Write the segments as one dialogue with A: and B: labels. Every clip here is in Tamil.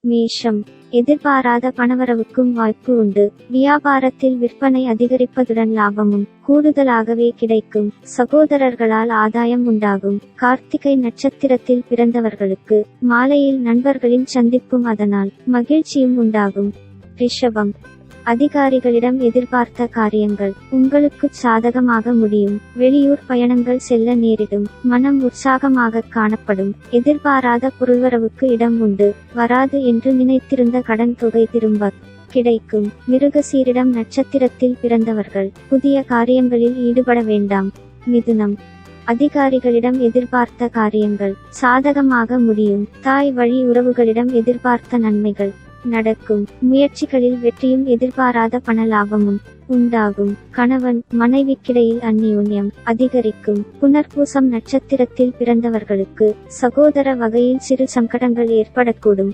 A: மேஷம், எதிர்பாராத பணவரவுக்கும் வாய்ப்பு உண்டு. வியாபாரத்தில் விற்பனை அதிகரிப்பதுடன் லாபமும் கூடுதலாகவே கிடைக்கும். சகோதரர்களால் ஆதாயம் உண்டாகும். கார்த்திகை நட்சத்திரத்தில் பிறந்தவர்களுக்கு மாலையில் நண்பர்களின் சந்திப்பும் அதனால் மகிழ்ச்சியும் உண்டாகும். ரிஷபம், அதிகாரிகளிடம் எதிர்பார்த்த காரியங்கள் உங்களுக்கு சாதகமாக முடியும். வெளியூர் பயணங்கள் செல்ல நேரிடும். மனம் உற்சாகமாக காணப்படும். எதிர்பாராத பொருள்வரவுக்கு இடம் உண்டு. வராது என்று நினைத்திருந்த கடன் தொகை திரும்ப கிடைக்கும். மிருகசீரிடம் நட்சத்திரத்தில் பிறந்தவர்கள் புதிய காரியங்களில் ஈடுபட வேண்டாம். மிதுனம், அதிகாரிகளிடம் எதிர்பார்த்த காரியங்கள் சாதகமாக முடியும். தாய் வழி உறவுகளிடம் எதிர்பார்த்த நன்மைகள் நடக்கும். முயற்சிகளில் வெற்றியும் எதிர்பாராத பண லாபமும் உண்டாகும். கணவன் மனைவிக்கிடையில் அந்நியோன்யம் அதிகரிக்கும். புனர்பூசம் நட்சத்திரத்தில் பிறந்தவர்களுக்கு சகோதர வகையில் சிறு சங்கடங்கள் ஏற்படக்கூடும்.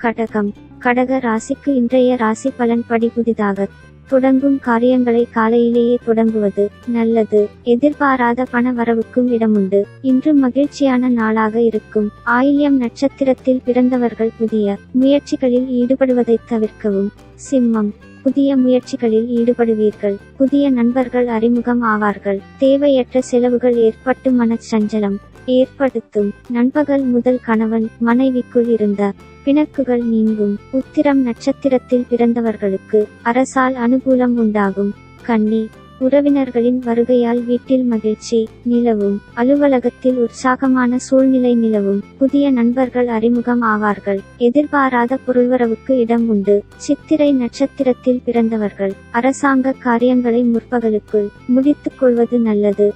A: கடகம், கடக ராசிக்கு இன்றைய ராசி பலன் படி புதிதாக தொடங்கும் காரியங்களை காலையிலேயே தொடங்குவது நல்லது. எதிர்பாராத பண வரவுக்கும் இடமுண்டு. இன்று மகிழ்ச்சியான நாளாக இருக்கும். ஆயில்யம் நட்சத்திரத்தில் பிறந்தவர்கள் புதிய முயற்சிகளில் ஈடுபடுவதை தவிர்க்கவும். சிம்மம், புதிய முயற்சிகளில் ஈடுபடுவீர்கள். புதிய நண்பர்கள் அறிமுகம் ஆவார்கள். தேவையற்ற செலவுகள் ஏற்பட்டு மனச்சஞ்சலம் ஏற்படுத்தும். நண்பகல் முதல் கணவன் மனைவிக்குள் இருந்த பிணக்குகள் நீங்கும். உத்திரம் நட்சத்திரத்தில் பிறந்தவர்களுக்கு அரசால் அனுகூலம் உண்டாகும். கன்னி, உறவினர்களின் வருகையால் வீட்டில் மகிழ்ச்சி நிலவும். அலுவலகத்தில் உற்சாகமான சூழ்நிலை நிலவும். புதிய நண்பர்கள் அறிமுகம் ஆவார்கள். எதிர்பாராத பொருள்வரவுக்கு இடம் உண்டு. சித்திரை நட்சத்திரத்தில் பிறந்தவர்கள் அரசாங்க காரியங்களை முற்பகலுக்குள் முடித்துக் கொள்வது நல்லது.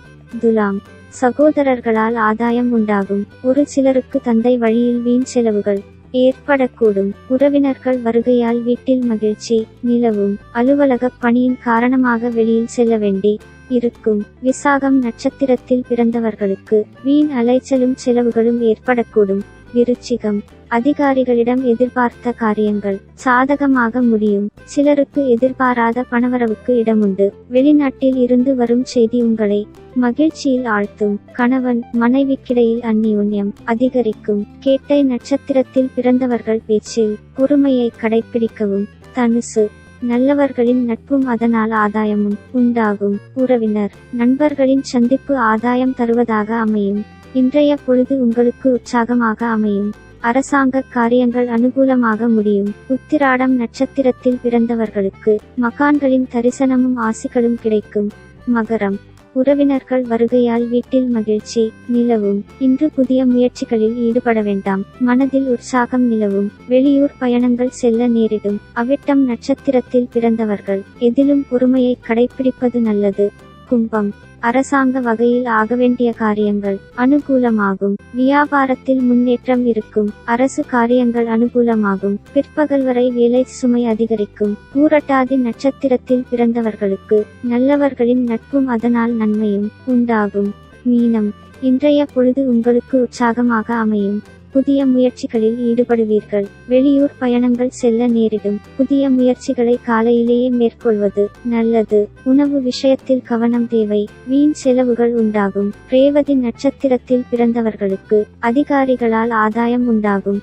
A: துலாம், சகோதரர்களால் ஆதாயம் உண்டாகும். ஒரு சிலருக்கு தந்தை வழியில் வீண் செலவுகள் ஏற்படக்கூடும். உறவினர்கள் வருகையால் வீட்டில் மகிழ்ச்சி நிலவும். அலுவலக பணியின் காரணமாக வெளியில் செல்ல வேண்டி இருக்கும். விசாகம் நட்சத்திரத்தில் பிறந்தவர்களுக்கு வீண் அலைச்சலும் செலவுகளும் ஏற்படக்கூடும். விருச்சிகம், அதிகாரிகளிடம் எதிர்பார்த்த காரியங்கள் சாதகமாக முடியும். சிலருக்கு எதிர்பாராத பணவரவுக்கு இடமுண்டு. வெளிநாட்டில் இருந்து வரும் செய்தி உங்களை மகிழ்ச்சியில் ஆழ்த்தும். கணவன் மனைவிக்கிடையில் அந்நியோன்யம் அதிகரிக்கும். கேட்டை நட்சத்திரத்தில் பிறந்தவர்கள் பேச்சில் பொறுமையை கடைப்பிடிக்கவும். தனுசு, நல்லவர்களின் நட்பும் அதனால் ஆதாயமும் உண்டாகும். உறவினர் நண்பர்களின் சந்திப்பு ஆதாயம் தருவதாக அமையும். இன்றைய பொழுது உங்களுக்கு உற்சாகமாக அமையும். அரசாங்க காரியங்கள் அனுகூலமாக முடியும். உத்திராடம் நட்சத்திரத்தில் பிறந்தவர்களுக்கு மகான்களின் தரிசனமும் ஆசிகளும் கிடைக்கும். மகரம், உறவினர்கள் வருகையால் வீட்டில் மகிழ்ச்சி நிலவும். இன்று புதிய முயற்சிகளில் ஈடுபட வேண்டாம். மனதில் உற்சாகம் நிலவும். வெளியூர் பயணங்கள் செல்ல நேரிடும். அவிட்டம் நட்சத்திரத்தில் பிறந்தவர்கள் எதிலும் பொறுமையை கடைப்பிடிப்பது நல்லது. கும்பம், அரசாங்க வகையில் ஆகவேண்டிய காரியங்கள் அனுகூலமாகும். வியாபாரத்தில் முன்னேற்றம் இருக்கும். அரசு காரியங்கள் அனுகூலமாகும். பிற்பகல் வரை வேலை சுமை அதிகரிக்கும். பூரட்டாதி நட்சத்திரத்தில் பிறந்தவர்களுக்கு நல்லவர்களின் நட்பும் அதனால் நன்மையும் உண்டாகும். மீனம், இன்றைய பொழுது உங்களுக்கு உற்சாகமாக அமையும். புதிய முயற்சிகளில் ஈடுபடுவீர்கள். வெளியூர் பயணங்கள் செல்ல நேரிடும். புதிய முயற்சிகளை காலையிலேயே மேற்கொள்வது நல்லது. உணவு விஷயத்தில் கவனம் தேவை. வீண் செலவுகள் உண்டாகும். ரேவதி நட்சத்திரத்தில் பிறந்தவர்களுக்கு அதிகாரிகளால் ஆதாயம் உண்டாகும்.